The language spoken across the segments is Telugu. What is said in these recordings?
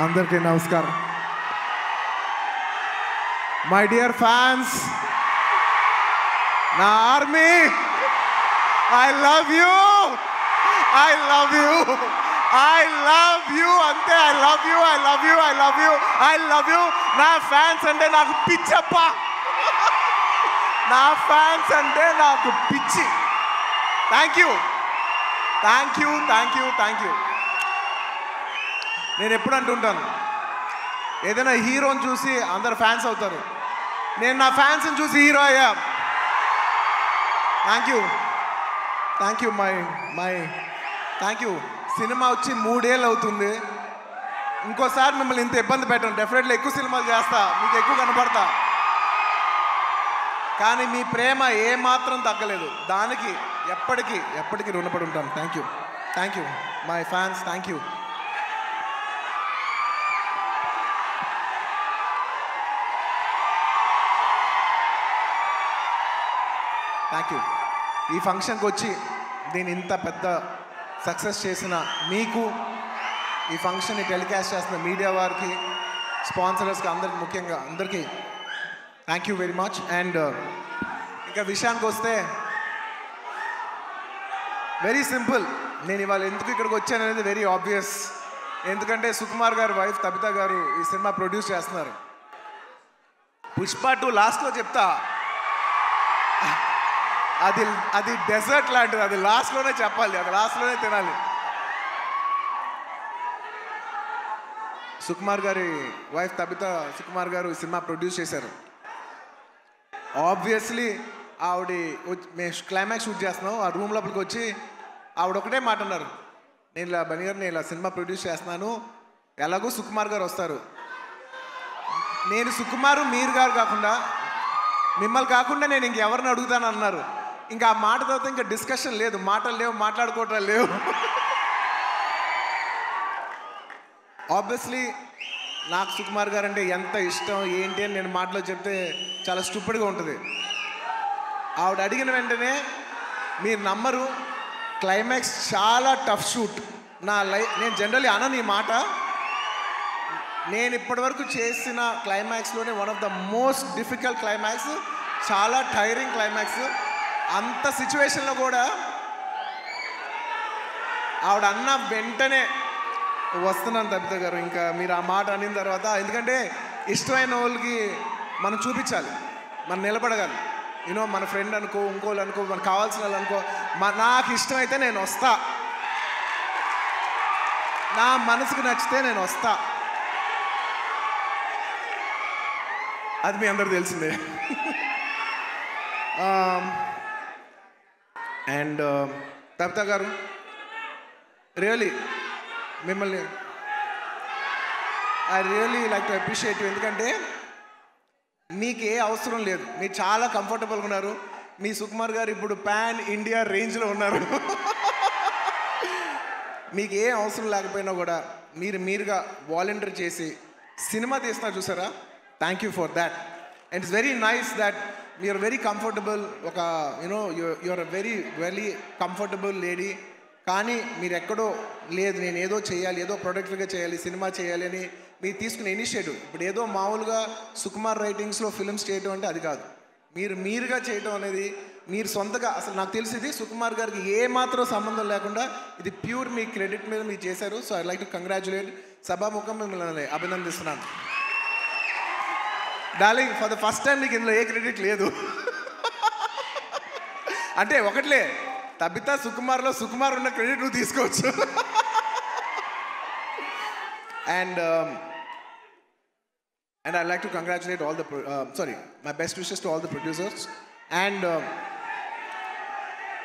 అందరికీ నమస్కారం. మై డియర్ ఫ్యాన్స్, నా army, I love you, I love you, I love you, అంతే. I love you, I love you, I love you, I love you. నా ఫ్యాన్స్ అంటే నాకు పిచ్చప్ప, నా ఫ్యాన్స్ అంటే నాకు పిచ్చి. Thank you, thank you, thank you, thank you. నేను ఎప్పుడు అంటుంటాను, ఏదైనా హీరోని చూసి అందరు ఫ్యాన్స్ అవుతారు. నేను నా ఫ్యాన్స్ని చూసి హీరో అయ్యా. Thank you, thank you, my thank you. Cinema వచ్చి 3 ఏళ్ళు అవుతుంది. ఇంకోసారి మిమ్మల్ని ఇంత ఇబ్బంది పెట్టను. డెఫినెట్లీ ఎక్కువ సినిమాలు చేస్తా, మీకు ఎక్కువ కనపడతా. కానీ మీ ప్రేమ ఏమాత్రం తగ్గలేదు. దానికి ఎప్పటికీ రుణపడి ఉంటాను. Thank you, thank you my fans, thank you. Thank you. ఈ ఫంక్షన్కి వచ్చి దీన్ని ఇంత పెద్ద సక్సెస్ చేసిన మీకు, ఈ ఫంక్షన్ని టెలికాస్ట్ చేస్తున్న మీడియా వారికి, స్పాన్సరర్స్కి, అందరికి, ముఖ్యంగా అందరికీ thank you very much. And ఇంకా విషయానికి వస్తే వెరీ సింపుల్. నేను ఇవాళ ఎందుకు ఇక్కడికి వచ్చాను అనేది వెరీ ఆబ్వియస్. ఎందుకంటే సుకుమార్ గారు వైఫ్ తబిత గారు ఈ సినిమా ప్రొడ్యూస్ చేస్తున్నారు. పుష్ప 2 లాస్ట్లో చెప్తా, అది డెజర్ట్ లాంటిది. అది లాస్ట్లోనే చెప్పాలి, అది లాస్ట్లోనే తినాలి. సుకుమార్ గారి వైఫ్ తబిత సుకుమార్ గారు ఈ సినిమా ప్రొడ్యూస్ చేశారు. ఆబ్వియస్లీ ఆవిడ మేము క్లైమాక్స్ షూట్ చేస్తున్నాం. ఆ రూమ్ లోపలికి వచ్చి ఆవిడ ఒకటే మాట అన్నారు, నేను ఇలా బన్నీ గారు, నేను ఇలా సినిమా ప్రొడ్యూస్ చేస్తున్నాను, ఎలాగో సుకుమార్ గారు వస్తారు, నేను సుకుమారు మీరు గారు కాకుండా మిమ్మల్ని కాకుండా నేను ఇంకెవరిని అడుగుతాను అన్నారు. ఇంకా ఆ మాట తర్వాత ఇంకా డిస్కషన్ లేదు, మాటలు లేవు, మాట్లాడుకోవటం లేవు. ఆబ్వియస్లీ నాకు సుకుమార్ గారు అంటే ఎంత ఇష్టం ఏంటి అని నేను మాటలో చెప్తే చాలా స్టూపిడ్గా ఉంటుంది. ఆవిడ అడిగిన వెంటనే మీరు నమ్మరు, క్లైమాక్స్ చాలా టఫ్ షూట్. నేను జనరల్లీ అనను ఈ మాట. నేను ఇప్పటివరకు చేసిన క్లైమాక్స్లోనే one of the most difficult climax, చాలా టైరింగ్ క్లైమాక్స్. అంత సిచ్యువేషన్లో కూడా ఆవిడ అన్న వెంటనే వస్తున్నాను తబిత గారు, ఇంకా మీరు ఆ మాట అనిన తర్వాత, ఎందుకంటే ఇష్టమైన వాళ్ళకి మనం చూపించాలి, మనం నిలబడగాలి. యూనో మన ఫ్రెండ్ అనుకో, ఇంకోళ్ళు అనుకో, మనకు కావాల్సిన వాళ్ళు అనుకో, నాకు ఇష్టమైతే నేను వస్తా, నా మనసుకు నచ్చితే నేను వస్తా. అది మీ అందరూ తెలిసిందే. అండ్ తబిత గారు, రియలీ మిమ్మల్ని I really like to appreciate you. ఎందుకంటే మీకు ఏ అవసరం లేదు, మీరు చాలా కంఫర్టబుల్గా ఉన్నారు. మీ సుకుమార్ గారు ఇప్పుడు పాన్ ఇండియా రేంజ్లో ఉన్నారు. మీకు ఏ అవసరం లేకపోయినా కూడా మీరుగా వాలంటీర్ చేసి సినిమా తీస్తున్నారు చూసారా, thank you for that. And it's very nice that you're very comfortable. ఒక you know you're very very comfortable lady. కానీ మీరు ఎక్కడో లేదు, నేను ఏదో చేయాలి, ఏదో ప్రొడక్టివ్గా చేయాలి, సినిమా చేయాలి అని మీరు తీసుకునే ఇనిషియేటివ్. ఇప్పుడు ఏదో మామూలుగా సుకుమార్ రైటింగ్స్లో ఫిల్మ్స్ చేయటం అంటే అది కాదు. మీరుగా చేయటం అనేది, మీరు సొంతగా, అసలు నాకు తెలిసింది సుకుమార్ గారికి ఏ మాత్రం సంబంధం లేకుండా ఇది ప్యూర్ మీ క్రెడిట్ మీద మీరు చేశారు. So I like to congratulate. సభాముఖం మిమ్మల్ని అభినందిస్తున్నాను. Darling, for the first time నీకు ఇందులో ఏ క్రెడిట్ లేదు. అంటే ఒకట్లే, తబిత సుకుమార్లో సుకుమార్ ఉన్న క్రెడిట్ నువ్వు తీసుకోవచ్చు. And I'd like to congratulate all the my best wishes to all the producers. And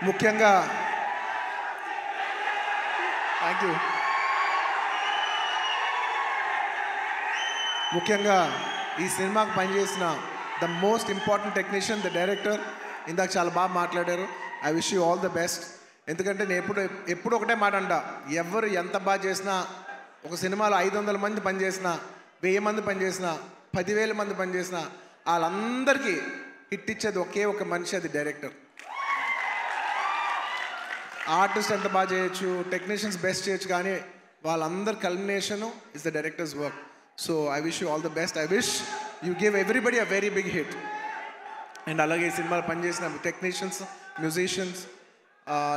ముఖ్యంగా థ్యాంక్ యూ. ముఖ్యంగా ఈ సినిమాకి పనిచేసిన the most important technician, the director, ఇందాక చాలా బాగా మాట్లాడారు. I wish you all the best. ఎందుకంటే నేను ఎప్పుడు ఒకటే మాట అంట, ఎవరు ఎంత బాగా చేసినా, ఒక సినిమాలో 500 మంది పనిచేసినా, 1000 మంది పనిచేసినా, 10,000 మంది పనిచేసినా, వాళ్ళందరికీ హిట్ ఇచ్చేది ఒకే ఒక మనిషి, అది డైరెక్టర్. ఆర్టిస్ట్ ఎంత బాగా చేయొచ్చు, టెక్నీషియన్స్ బెస్ట్ చేయొచ్చు, కానీ వాళ్ళందరి culmination is the director's work. So I wish you all the best. I wish you give everybody a very big hit. And అలాగే ఈ సినిమాలో పనిచేసిన టెక్నీషియన్స్, మ్యూజిషియన్స్,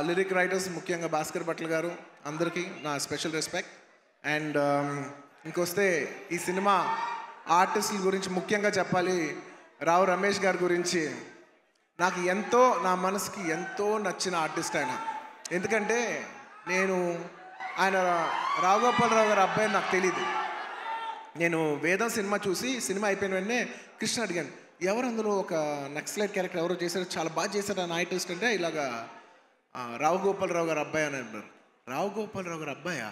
లిరిక్ రైటర్స్, ముఖ్యంగా భాస్కర్ భట్ల గారు, అందరికీ నా స్పెషల్ రెస్పెక్ట్. అండ్ ఇంకొస్తే ఈ సినిమా ఆర్టిస్టుల గురించి ముఖ్యంగా చెప్పాలి. రావు రమేష్ గారి గురించి నాకు ఎంతో, నా మనసుకి ఎంతో నచ్చిన ఆర్టిస్ట్ ఆయన. ఎందుకంటే ఆయన రావు గోపాలరావు గారి అబ్బాయి నాకు తెలియదు. నేను వేదం సినిమా చూసి సినిమా అయిపోయిన వెంటనే కృష్ణ అడిగాను, ఎవరు అందులో ఒక నక్సలైట్ క్యారెక్టర్ ఎవరో చేశారు, చాలా బాగా చేశారు ఆ ఆర్టిస్ట్ అంటే, ఇలాగా రావు గోపాలరావు గారు అబ్బాయి అని అన్నారు. రావు గోపాలరావు గారు అబ్బాయా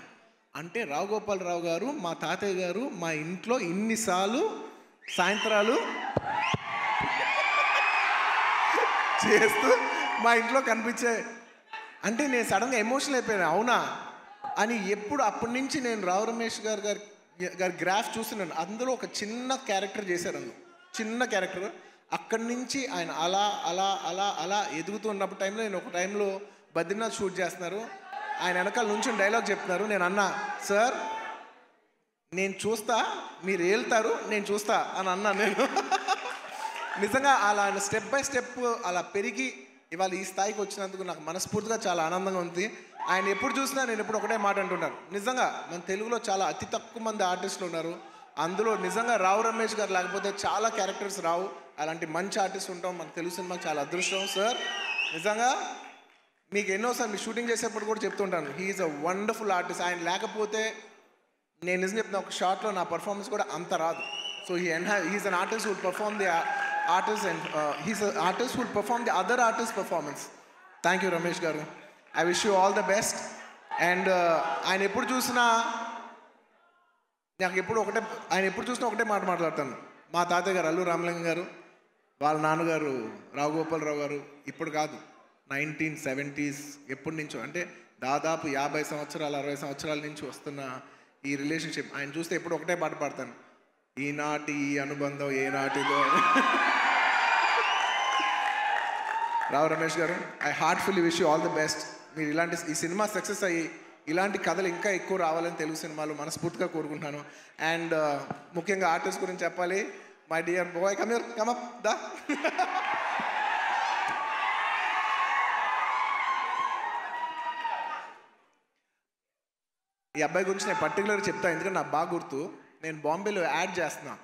అంటే, రావు గోపాలరావు గారు మా తాతయ్య గారు మా ఇంట్లో ఇన్నిసార్లు సాయంత్రాలు చేస్తూ మా ఇంట్లో కనిపించే అంటే నేను సడన్గా ఎమోషనల్ అయిపోయాను. అవునా అని ఎప్పుడు అప్పటి నుంచి నేను రావు రమేష్ గారి గ్రాఫ్ చూస్తున్నాను. అందులో ఒక చిన్న క్యారెక్టర్ చేశారు, అందులో చిన్న క్యారెక్టర్. అక్కడి నుంచి ఆయన అలా అలా అలా అలా ఎదుగుతూ ఉన్నప్పుడు టైంలో నేను ఒక టైంలో బద్రీనాథ్ షూట్ చేస్తున్నారు, ఆయన వెనకాల నుంచి డైలాగ్ చెప్తున్నారు. నేను అన్నా, సార్ నేను చూస్తా, మీరు వెళ్తారు, నేను చూస్తా అని అన్నాను నేను. నిజంగా అలా స్టెప్ బై స్టెప్ అలా పెరిగి ఇవాళ ఈ స్థాయికి వచ్చినందుకు నాకు మనస్ఫూర్తిగా చాలా ఆనందంగా ఉంది. ఆయన ఎప్పుడు చూసినా నేను ఎప్పుడు ఒకటే మాట అంటున్నాను, నిజంగా మన తెలుగులో చాలా అతి తక్కువ మంది ఆర్టిస్టులు ఉన్నారు, అందులో నిజంగా రావు రమేష్ గారు లేకపోతే చాలా క్యారెక్టర్స్ రావు. అలాంటి మంచి ఆర్టిస్ట్ ఉంటాం మన తెలుగు సినిమాకి చాలా అదృష్టం. సార్ నిజంగా మీకు ఎన్నోసార్లు మీ షూటింగ్ చేసేప్పుడు కూడా చెప్తుంటాను, హీఈస్ అ వండర్ఫుల్ ఆర్టిస్ట్. ఆయన లేకపోతే నేను నిజం చెప్తున్నా, ఒక షార్ట్లో నా పర్ఫార్మెన్స్ కూడా అంత రాదు. So he's an artist who will perform the artist and he's an artist who will perform the other artist performance. Thank you Ramesh garu. I wish you all the best. And ఆయన ఎప్పుడు చూసినా ఒకటే మాట మాట్లాడతాను. మా తాతయ్య గారు అల్లు రామలింగం గారు, వాళ్ళ నాన్నగారు రావు గోపాలరావు గారు, ఇప్పుడు కాదు 1970s ఎప్పటి నుంచో, అంటే దాదాపు 50 సంవత్సరాలు 60 సంవత్సరాల నుంచి వస్తున్న ఈ రిలేషన్షిప్. ఆయన చూస్తే ఎప్పుడు ఒకటే పాట పాడతాను, ఈనాటి ఈ అనుబంధం ఏనాటిదో. రావు రమేష్ గారు, I heartfully wish you all the best. మీరు ఈ సినిమా సక్సెస్ అయ్యి ఇలాంటి కథలు ఇంకా ఎక్కువ రావాలని తెలుగు సినిమాలు మనస్ఫూర్తిగా కోరుకుంటున్నాను. అండ్ ముఖ్యంగా ఆర్టిస్ట్ గురించి చెప్పాలి. My dear boy, come up దా. ఈ అబ్బాయి గురించి నేను పర్టికులర్గా చెప్తాను, ఎందుకంటే నాకు బాగా గుర్తు. నేను బాంబేలో యాడ్ చేస్తున్నా,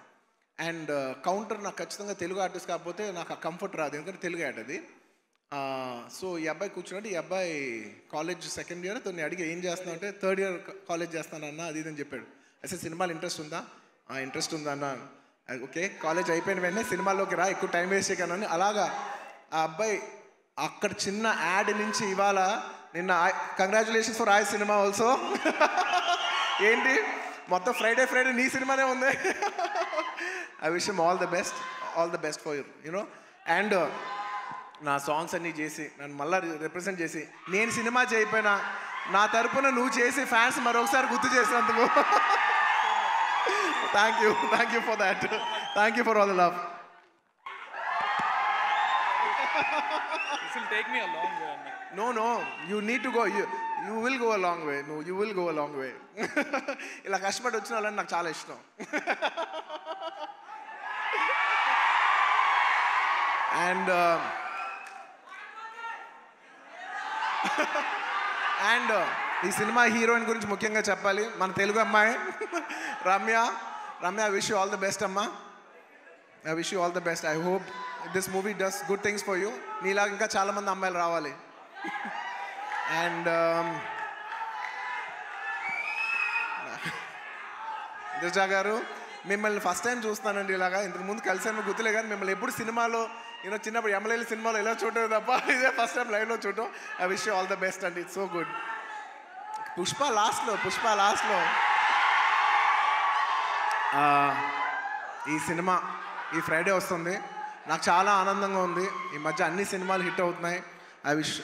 అండ్ కౌంటర్ నాకు ఖచ్చితంగా తెలుగు ఆర్టిస్ట్ కాకపోతే నాకు ఆ కంఫర్ట్ రాదు, ఎందుకంటే తెలుగు యాడ్ అది. సో ఈ అబ్బాయి కూర్చున్నాడు. ఈ అబ్బాయి కాలేజ్ సెకండ్ ఇయర్. తను అడిగి ఏం చేస్తున్నావు అంటే, థర్డ్ ఇయర్ కాలేజ్ చేస్తానన్నా అది ఇదని చెప్పాడు. అసలు సినిమాలు ఇంట్రెస్ట్ ఉందా? ఇంట్రెస్ట్ ఉందా అన్న. ఓకే, కాలేజ్ అయిపోయిన వెంటనే సినిమాల్లోకి రా, ఎక్కువ టైం వేస్ట్ చేయకనని. అలాగా ఆ అబ్బాయి అక్కడ చిన్న యాడ్ నుంచి ఇవాళ నిన్న కంగ్రాచులేషన్స్ ఫర్ ఆయ్ సినిమా ఆల్సో. ఏంటి మొత్తం ఫ్రైడే నీ సినిమానే ఉంది. I wish him all the best for you know. And నా సాంగ్స్ అన్నీ చేసి నన్ను మళ్ళీ రిప్రజెంట్ చేసి, నేను సినిమా చేయకపోయినా నా తరపున నువ్వు చేసి ఫ్యాన్స్ మరొకసారి గుర్తు చేసినందుకు thank you for that. Thank you for all the love. This will take me a long way. No, you need to go. You will go a long way. No, you will go a long way. ఇలా కష్టపడి వచ్చిన వాళ్ళని నాకు చాలా ఇష్టం. అండ్ ఈ సినిమా హీరోయిన్ గురించి ముఖ్యంగా చెప్పాలి. మన తెలుగు అమ్మాయి Ramya. I wish you all the best అమ్మా. I wish you all the best. I hope this movie does good things for you. నీలాగా ఇంకా చాలామంది అమ్మాయిలు రావాలి. అండ్ దిశా గారు, మిమ్మల్ని ఫస్ట్ టైం చూస్తున్నానండి. ఇలాగా ఇంతకు ముందు కలిసాను గుర్తులే, కానీ మిమ్మల్ని ఎప్పుడు సినిమాలో చిన్నప్పుడు ఎమ్మెల్యేల సినిమాలో ఎలా చూడటం తప్ప ఇదే ఫస్ట్ టైం లైవ్లో చూడటం. I wish you all the best అండి. It's so good. పుష్ప లాస్ట్లో ఈ సినిమా ఈ ఫ్రైడే వస్తుంది. నాకు చాలా ఆనందంగా ఉంది. ఈ మధ్య అన్ని సినిమాలు హిట్ అవుతున్నాయి. ఐ విష్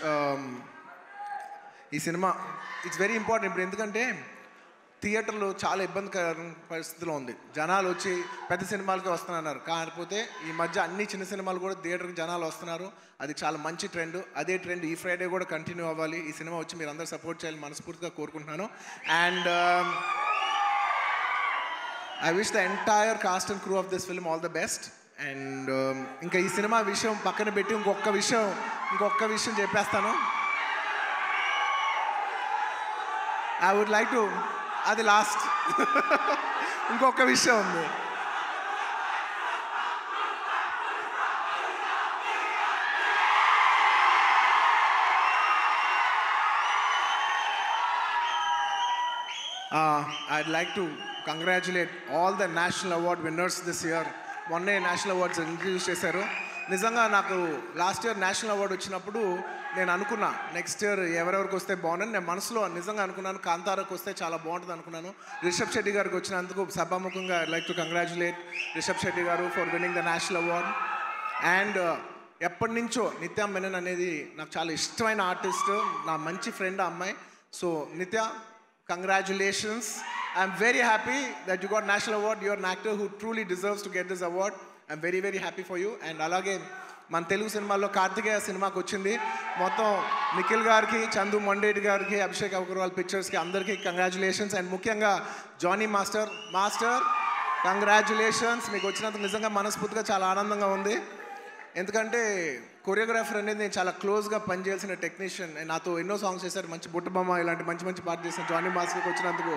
ఈ సినిమా ఇట్స్ వెరీ ఇంపార్టెంట్ ఇప్పుడు, ఎందుకంటే థియేటర్లో చాలా ఇబ్బందికర పరిస్థితిలో ఉంది. జనాలు వచ్చి పెద్ద సినిమాలకే వస్తున్నారు, కాకపోతే ఈ మధ్య అన్ని చిన్న సినిమాలు కూడా థియేటర్కి జనాలు వస్తున్నారు. అది చాలా మంచి ట్రెండ్. అదే ట్రెండ్ ఈ ఫ్రైడే కూడా కంటిన్యూ అవ్వాలి. ఈ సినిమా వచ్చి మీరు అందరూ సపోర్ట్ చేయాలని మనస్ఫూర్తిగా కోరుకుంటున్నాను. And I wish the entire cost and crew of this film all the best. And ఇంకా ఈ సినిమా విషయం పక్కన పెట్టి ఇంకొక విషయం చెప్పేస్తాను. ఐ వుడ్ లైక్ టు, అది లాస్ట్, ఇంకొక విషయం ఉంది. I'd like to congratulate all the national award winners this year. మొన్నే నేషనల్ అవార్డ్స్ ఇంట్రడ్యూస్ చేశారు. నిజంగా నాకు లాస్ట్ ఇయర్ నేషనల్ అవార్డు వచ్చినప్పుడు నేను అనుకున్నా నెక్స్ట్ ఇయర్ ఎవరెవరికి వస్తే బాగుందని నేను మనసులో నిజంగా అనుకున్నాను. కాంతారాకు వస్తే చాలా బాగుంటుంది అనుకున్నాను. రిషబ్ శెట్టి గారికి వచ్చినందుకు సభాముఖంగా I like to congratulate Rishab Shetty garu for winning the national award. And ఎప్పటి నుంచో నిత్య మెనన్ అనేది నాకు చాలా ఇష్టమైన ఆర్టిస్ట్, నా మంచి ఫ్రెండ్ ఆ అమ్మాయి. సో నిత్య, congratulations. I'm very happy that you got national award. You're an actor who truly deserves to get this award. I'm very very happy for you. And అలాగే మన తెలుగు సినిమాల్లో కార్తికేయ సినిమాకి వచ్చింది. మొత్తం నిఖిల్ గారికి, చందు మొండేటి గారికి, అభిషేక్ అగర్వాల్ పిక్చర్స్కి అందరికీ కంగ్రాచులేషన్స్. అండ్ ముఖ్యంగా జానీ మాస్టర్ కంగ్రాచులేషన్స్. మీకు వచ్చినందుకు నిజంగా మనస్ఫూర్తిగా చాలా ఆనందంగా ఉంది. ఎందుకంటే కొరియోగ్రాఫర్ అనేది నేను చాలా క్లోజ్గా పనిచేయాల్సిన టెక్నీషియన్. నాతో ఎన్నో సాంగ్స్ చేశారు, మంచి బుట్టబొమ్మ ఇలాంటి మంచి పాట చేసిన జానీ మాస్టర్కి వచ్చినందుకు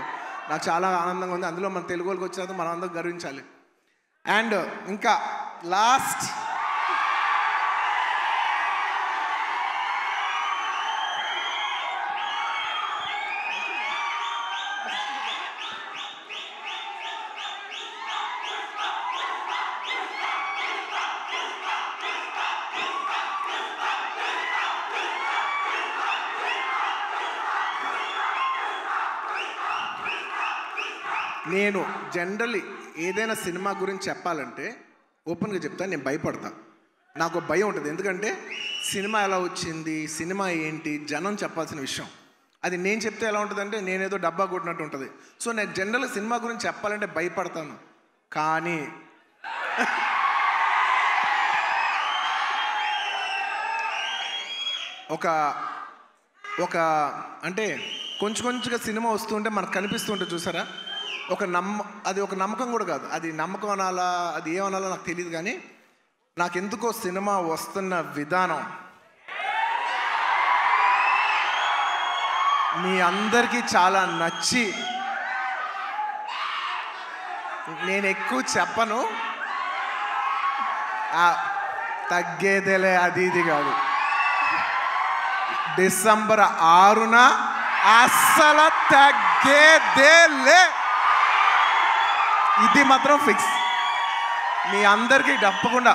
నాకు చాలా ఆనందంగా ఉంది. అందులో మన తెలుగు వాళ్ళకి వచ్చినందుకు మనం అందరం గర్వించాలి. అండ్ ఇంకా లాస్ట్, నేను జనరల్లీ ఏదైనా సినిమా గురించి చెప్పాలంటే ఓపెన్గా చెప్తాను, నేను భయపడతా. నాకు భయం ఉంటుంది. ఎందుకంటే సినిమా ఎలా వచ్చింది, సినిమా ఏంటి, జనం చెప్పాల్సిన విషయం. అది నేను చెప్తే ఎలా ఉంటుందంటే నేనేదో డబ్బా కొట్టినట్టు ఉంటుంది. సో నేను జనరల్గా సినిమా గురించి చెప్పాలంటే భయపడతాను. కానీ ఒక అంటే కొంచెంగా సినిమా వస్తుంటే మనకు కనిపిస్తుంటే చూసారా, అది ఒక నమ్మకం కూడా కాదు. అది నమ్మకం అనాలా, అది ఏమనాలో నాకు తెలియదు. కానీ నాకెందుకో సినిమా వస్తున్న విధానం మీ అందరికీ చాలా నచ్చి, నేను ఎక్కువ చెప్పను, తగ్గేదేలే అది ఇది కాదు. డిసెంబర్ 6న అస్సలు తగ్గేదేలే, ఇది మాత్రం ఫిక్స్. మీ అందరికీ తప్పకుండా,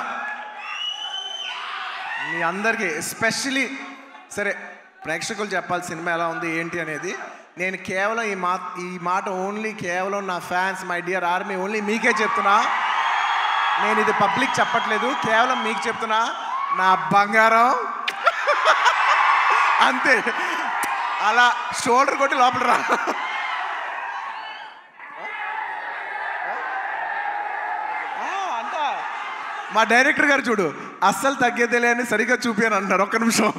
మీ అందరికీ ఎస్పెషలీ సరే ప్రేక్షకులు చెప్పాలి సినిమా ఎలా ఉంది ఏంటి అనేది. నేను కేవలం ఈ మాట ఓన్లీ కేవలం నా fans, my dear army, only మీకే చెప్తున్నా. నేను ఇది పబ్లిక్ చెప్పట్లేదు, కేవలం మీకు చెప్తున్నా. నా బంగారం అంతే, అలా షోల్డర్ కొట్టి లోపల రా. మా డైరెక్టర్ గారు చూడు, అస్సలు తగ్గేదేలే అని సరిగ్గా చూపాను అంటున్నారు. ఒక్క నిమిషం.